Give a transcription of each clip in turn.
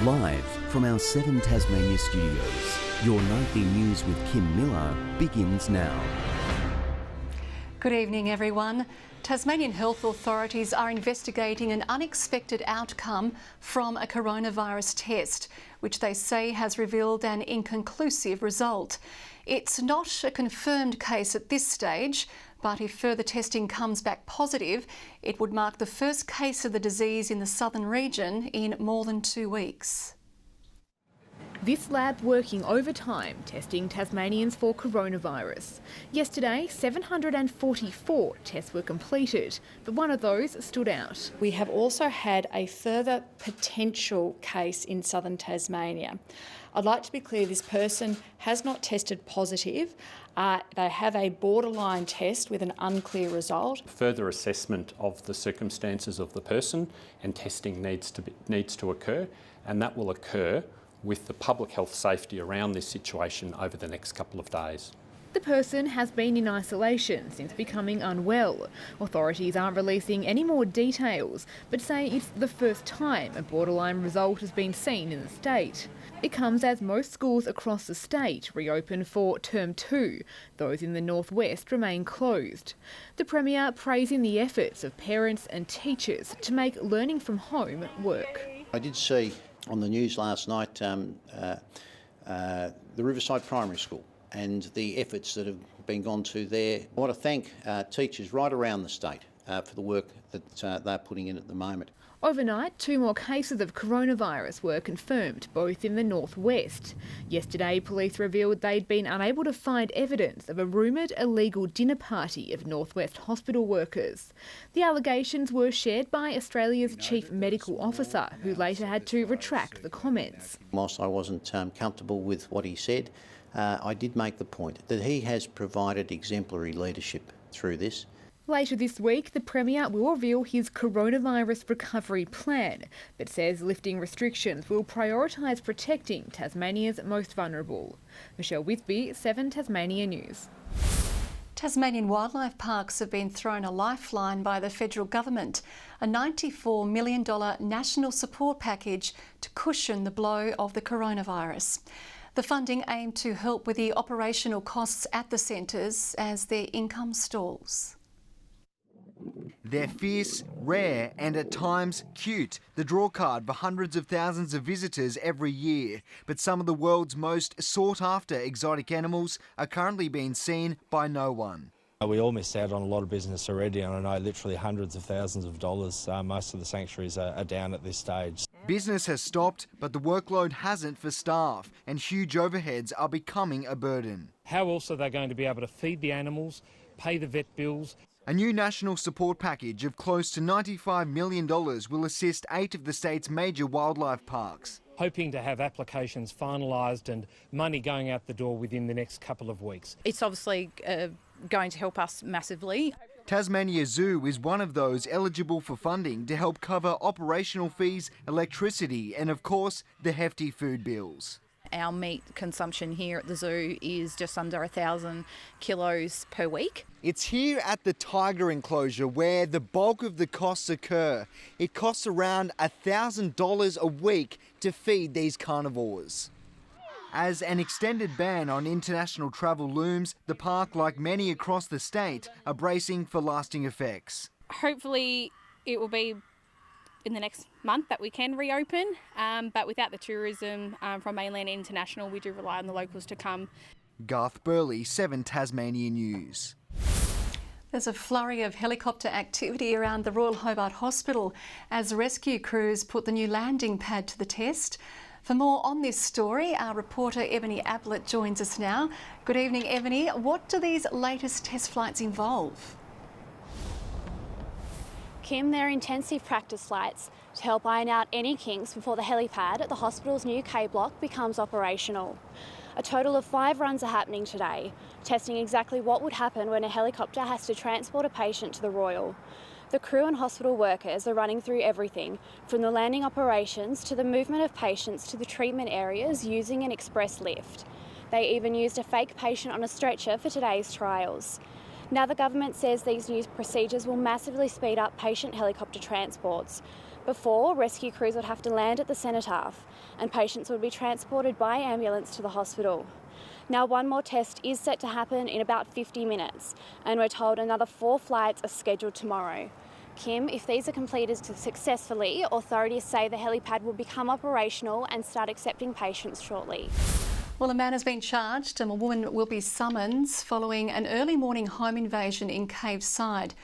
Live from our 7 Tasmania studios, your nightly news with Kim Miller begins now. Good evening, everyone. Tasmanian health authorities are investigating an unexpected outcome from a coronavirus test, which they say has revealed an inconclusive result. It's not a confirmed case at this stage, but if further testing comes back positive, it would mark the first case of the disease in the southern region in more than 2 weeks. This lab working overtime, testing Tasmanians for coronavirus. Yesterday, 744 tests were completed, but one of those stood out. We have also had a further potential case in southern Tasmania. I'd like to be clear, this person has not tested positive. They have a borderline test with an unclear result. Further assessment of the circumstances of the person and testing needs to occur, and that will occur with the public health safety around this situation over the next couple of days. The person has been in isolation since becoming unwell. Authorities aren't releasing any more details, but say it's the first time a borderline result has been seen in the state. It comes as most schools across the state reopen for Term 2. Those in the northwest remain closed. The Premier praising the efforts of parents and teachers to make learning from home work. I did see on the news last night the Riverside Primary School and the efforts that have been gone to there. I want to thank teachers right around the state for the work that they're putting in at the moment. Overnight, 2 more cases of coronavirus were confirmed, both in the northwest. Yesterday, police revealed they'd been unable to find evidence of a rumoured illegal dinner party of Northwest hospital workers. The allegations were shared by Australia's chief medical officer, who later had to retract the comments. Whilst I wasn't comfortable with what he said, I did make the point that he has provided exemplary leadership through this. Later this week, the Premier will reveal his coronavirus recovery plan, but says lifting restrictions will prioritise protecting Tasmania's most vulnerable. Michelle Whitby, 7 Tasmania News. Tasmanian wildlife parks have been thrown a lifeline by the federal government, a $94 million national support package to cushion the blow of the coronavirus. The funding aimed to help with the operational costs at the centres as their income stalls. They're fierce, rare and at times cute, the drawcard for hundreds of thousands of visitors every year. But some of the world's most sought-after exotic animals are currently being seen by no one. We all missed out on a lot of business already, and I know literally hundreds of thousands of dollars. Most of the sanctuaries are down at this stage. Business has stopped, but the workload hasn't for staff, and huge overheads are becoming a burden. How else are they going to be able to feed the animals, pay the vet bills? A new national support package of close to $95 million will assist 8 of the state's major wildlife parks. Hoping to have applications finalised and money going out the door within the next couple of weeks. It's obviously going to help us massively. Tasmania Zoo is one of those eligible for funding to help cover operational fees, electricity and, of course, the hefty food bills. Our meat consumption here at the zoo is just under 1,000 kilos per week. It's here at the tiger enclosure where the bulk of the costs occur. It costs around $1,000 a week to feed these carnivores. As an extended ban on international travel looms, the park, like many across the state, are bracing for lasting effects. Hopefully it will be in the next month that we can reopen, but without the tourism from mainland and international, we do rely on the locals to come. Garth Burley, 7 Tasmania News. There's a flurry of helicopter activity around the Royal Hobart Hospital as rescue crews put the new landing pad to the test. For more on this story, our reporter Ebony Ablett joins us now. Good evening, Ebony. What do these latest test flights involve? Kim, they're intensive practice flights to help iron out any kinks before the helipad at the hospital's new K block becomes operational. A total of 5 runs are happening today, testing exactly what would happen when a helicopter has to transport a patient to the Royal. The crew and hospital workers are running through everything, from the landing operations to the movement of patients to the treatment areas using an express lift. They even used a fake patient on a stretcher for today's trials. Now the government says these new procedures will massively speed up patient helicopter transports. Before, rescue crews would have to land at the cenotaph and patients would be transported by ambulance to the hospital. Now one more test is set to happen in about 50 minutes and we're told another 4 flights are scheduled tomorrow. Kim, if these are completed successfully, authorities say the helipad will become operational and start accepting patients shortly. Well, a man has been charged and a woman will be summoned following an early morning home invasion in Caveside.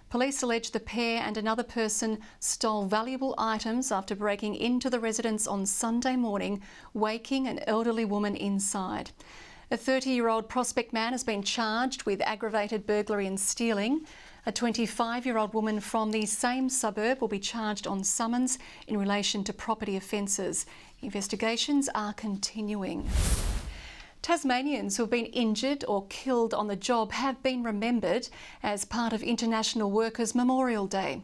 Police allege the pair and another person stole valuable items after breaking into the residence on Sunday morning, waking an elderly woman inside. A 30-year-old Prospect man has been charged with aggravated burglary and stealing. A 25-year-old woman from the same suburb will be charged on summons in relation to property offences. Investigations are continuing. Tasmanians who have been injured or killed on the job have been remembered as part of International Workers' Memorial Day.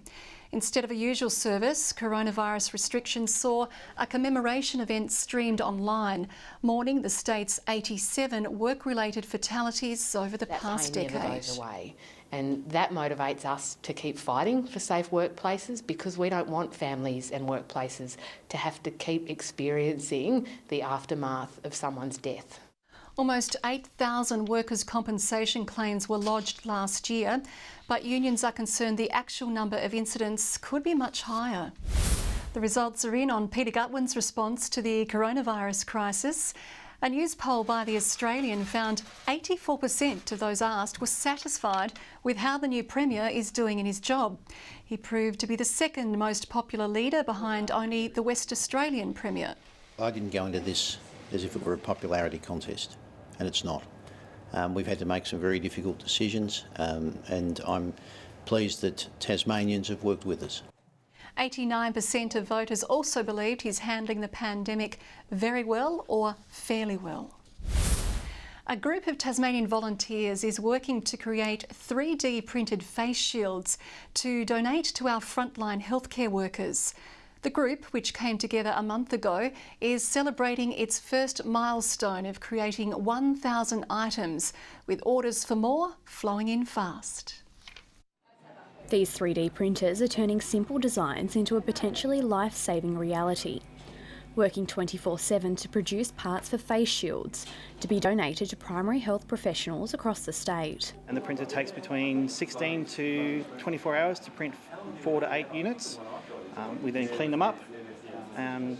Instead of a usual service, coronavirus restrictions saw a commemoration event streamed online, mourning the state's 87 work-related fatalities over the past decade. That pain never goes away, and that motivates us to keep fighting for safe workplaces because we don't want families and workplaces to have to keep experiencing the aftermath of someone's death. Almost 8,000 workers' compensation claims were lodged last year, but unions are concerned the actual number of incidents could be much higher. The results are in on Peter Gutwin's response to the coronavirus crisis. A news poll by The Australian found 84% of those asked were satisfied with how the new Premier is doing in his job. He proved to be the second most popular leader behind only the West Australian Premier. I didn't go into this as if it were a popularity contest, and it's not. We've had to make some very difficult decisions, and I'm pleased that Tasmanians have worked with us. 89% of voters also believed he's handling the pandemic very well or fairly well. A group of Tasmanian volunteers is working to create 3D printed face shields to donate to our frontline healthcare workers. The group, which came together a month ago, is celebrating its first milestone of creating 1,000 items, with orders for more flowing in fast. These 3D printers are turning simple designs into a potentially life-saving reality. Working 24/7 to produce parts for face shields to be donated to primary health professionals across the state. And the printer takes between 16 to 24 hours to print 4 to 8 units. We then clean them up,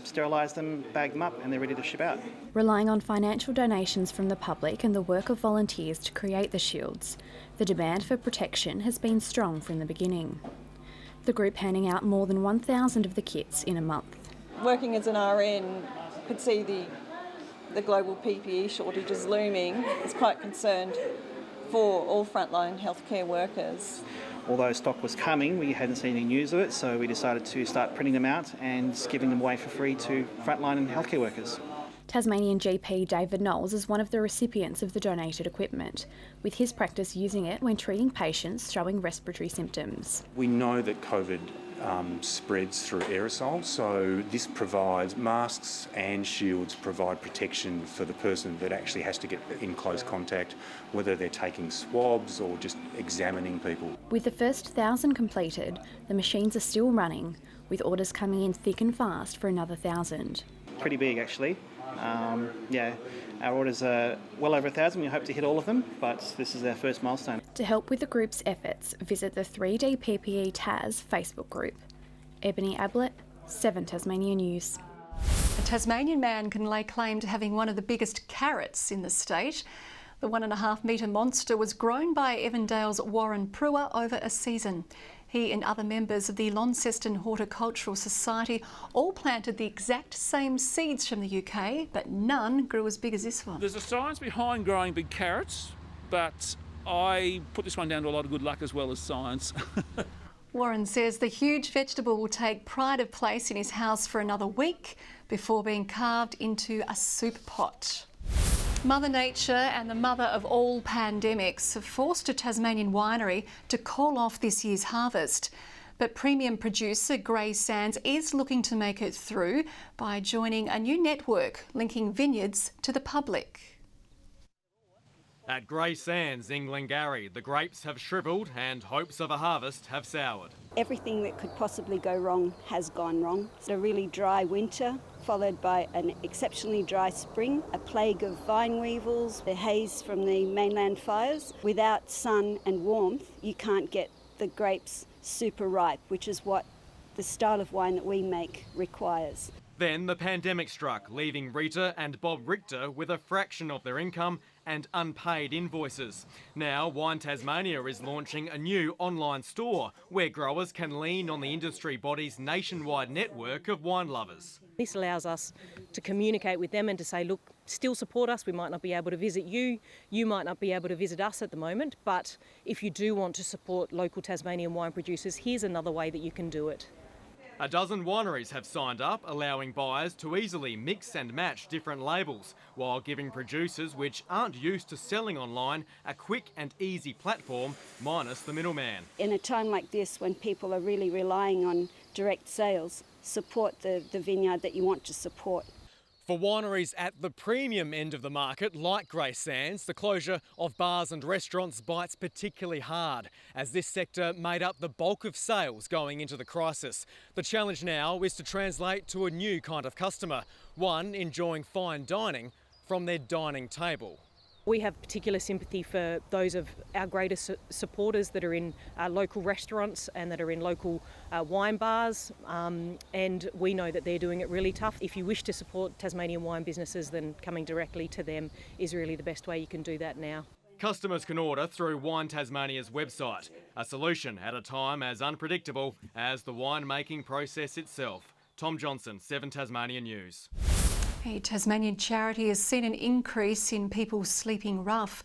sterilise them, bag them up, and they're ready to ship out. Relying on financial donations from the public and the work of volunteers to create the shields, the demand for protection has been strong from the beginning. The group handing out more than 1,000 of the kits in a month. Working as an RN, could see the global PPE shortages looming. Is quite concerned for all frontline healthcare workers. Although stock was coming, we hadn't seen any news of it, so we decided to start printing them out and giving them away for free to frontline and healthcare workers. Tasmanian GP David Knowles is one of the recipients of the donated equipment, with his practice using it when treating patients showing respiratory symptoms. We know that COVID spreads through aerosol, so this provides masks and shields provide protection for the person that actually has to get in close contact, whether they're taking swabs or just examining people. With the first 1,000 completed, the machines are still running, with orders coming in thick and fast for another 1,000. Pretty big actually. Our orders are well over 1,000. We hope to hit all of them, but this is our first milestone. To help with the group's efforts, visit the 3D PPE Tas Facebook group. Ebony Ablett, 7 Tasmania News. A Tasmanian man can lay claim to having one of the biggest carrots in the state. The 1.5 metre monster was grown by Evandale's Warren Brewer over a season. He and other members of the Launceston Horticultural Society all planted the exact same seeds from the UK, but none grew as big as this one. There's a science behind growing big carrots, but I put this one down to a lot of good luck as well as science. Warren says the huge vegetable will take pride of place in his house for another week before being carved into a soup pot. Mother Nature and the mother of all pandemics have forced a Tasmanian winery to call off this year's harvest. But premium producer Grey Sands is looking to make it through by joining a new network linking vineyards to the public. At Grey Sands in Glengarry, the grapes have shrivelled and hopes of a harvest have soured. Everything that could possibly go wrong has gone wrong. It's a really dry winter, followed by an exceptionally dry spring, a plague of vine weevils, the haze from the mainland fires. Without sun and warmth, you can't get the grapes super ripe, which is what the style of wine that we make requires. Then the pandemic struck, leaving Rita and Bob Richter with a fraction of their income and unpaid invoices. Now, Wine Tasmania is launching a new online store where growers can lean on the industry body's nationwide network of wine lovers. This allows us to communicate with them and to say, look, still support us. We might not be able to visit you. You might not be able to visit us at the moment. But if you do want to support local Tasmanian wine producers, here's another way that you can do it. A dozen wineries have signed up, allowing buyers to easily mix and match different labels, while giving producers which aren't used to selling online a quick and easy platform, minus the middleman. In a time like this, when people are really relying on direct sales, support the vineyard that you want to support. For wineries at the premium end of the market, like Grey Sands, the closure of bars and restaurants bites particularly hard, as this sector made up the bulk of sales going into the crisis. The challenge now is to translate to a new kind of customer, one enjoying fine dining from their dining table. We have particular sympathy for those of our greatest supporters that are in local restaurants and that are in local wine bars, and we know that they're doing it really tough. If you wish to support Tasmanian wine businesses, then coming directly to them is really the best way you can do that now. Customers can order through Wine Tasmania's website, a solution at a time as unpredictable as the winemaking process itself. Tom Johnson, 7 Tasmania News. A Tasmanian charity has seen an increase in people sleeping rough.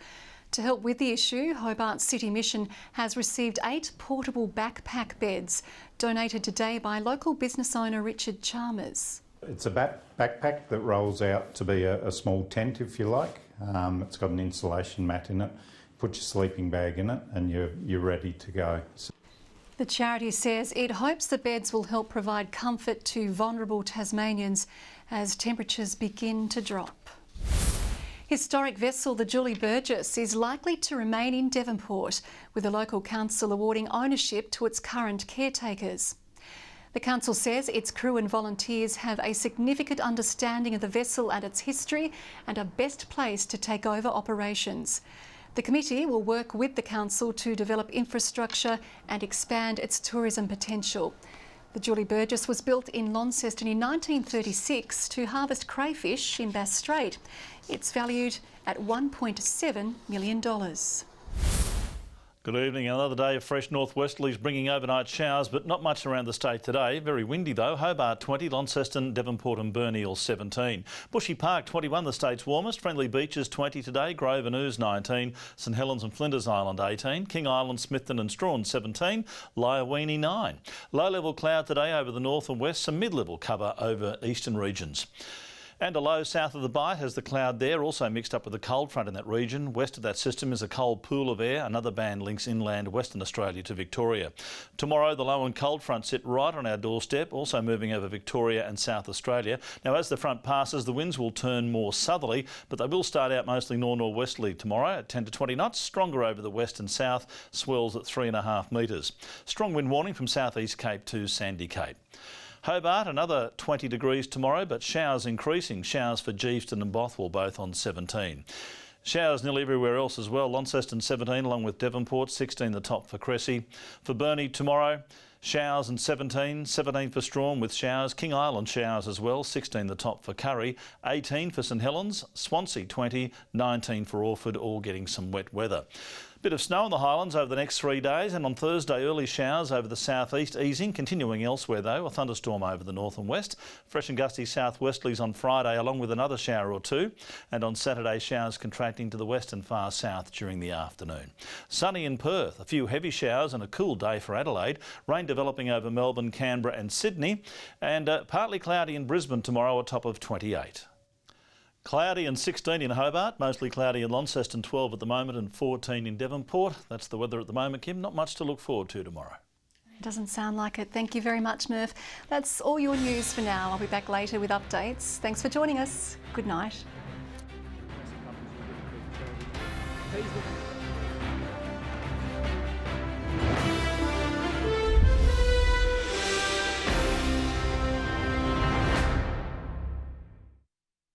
To help with the issue, Hobart City Mission has received 8 portable backpack beds donated today by local business owner Richard Chalmers. It's a backpack that rolls out to be a small tent, if you like. It's got an insulation mat in it. Put your sleeping bag in it and you're ready to go. The charity says it hopes the beds will help provide comfort to vulnerable Tasmanians as temperatures begin to drop. Historic vessel the Julie Burgess is likely to remain in Devonport, with the local council awarding ownership to its current caretakers. The council says its crew and volunteers have a significant understanding of the vessel and its history and are best placed to take over operations. The committee will work with the council to develop infrastructure and expand its tourism potential. The Julie Burgess was built in Launceston in 1936 to harvest crayfish in Bass Strait. It's valued at $1.7 million. Good evening. Another day of fresh northwesterlies bringing overnight showers, but not much around the state today. Very windy though. Hobart 20, Launceston, Devonport and Burnie all 17. Bushy Park 21, the state's warmest. Friendly Beaches 20 today. Grove and Ouse 19. St Helens and Flinders Island 18. King Island, Smithton and Strawn 17. Lyoweeney 9. Low level cloud today over the north and west. Some mid-level cover over eastern regions. And a low south of the Bight has the cloud there, also mixed up with a cold front in that region. West of that system is a cold pool of air. Another band links inland Western Australia to Victoria. Tomorrow, the low and cold front sit right on our doorstep, also moving over Victoria and South Australia. Now, as the front passes, the winds will turn more southerly, but they will start out mostly north-northwesterly tomorrow at 10 to 20 knots, stronger over the west and south, swells at 3.5 metres. Strong wind warning from southeast Cape to Sandy Cape. Hobart, another 20 degrees tomorrow, but showers increasing. Showers for Geeveston and Bothwell, both on 17. Showers nearly everywhere else as well. Launceston 17 along with Devonport, 16 the top for Cressy. For Burnie tomorrow, showers and 17 for Strawn with showers. King Island showers as well, 16 the top for Curry. 18 for St Helens, Swansea 20, 19 for Orford, all getting some wet weather. Bit of snow in the Highlands over the next 3 days, and on Thursday early showers over the southeast, easing, continuing elsewhere though, a thunderstorm over the north and west. Fresh and gusty southwesterlies on Friday along with another shower or two, and on Saturday showers contracting to the west and far south during the afternoon. Sunny in Perth, a few heavy showers and a cool day for Adelaide. Rain developing over Melbourne, Canberra and Sydney, and partly cloudy in Brisbane tomorrow, a top of 28. Cloudy and 16 in Hobart, mostly cloudy in Launceston, 12 at the moment and 14 in Devonport. That's the weather at the moment, Kim. Not much to look forward to tomorrow. It doesn't sound like it. Thank you very much, Murph. That's all your news for now. I'll be back later with updates. Thanks for joining us. Good night. Peas.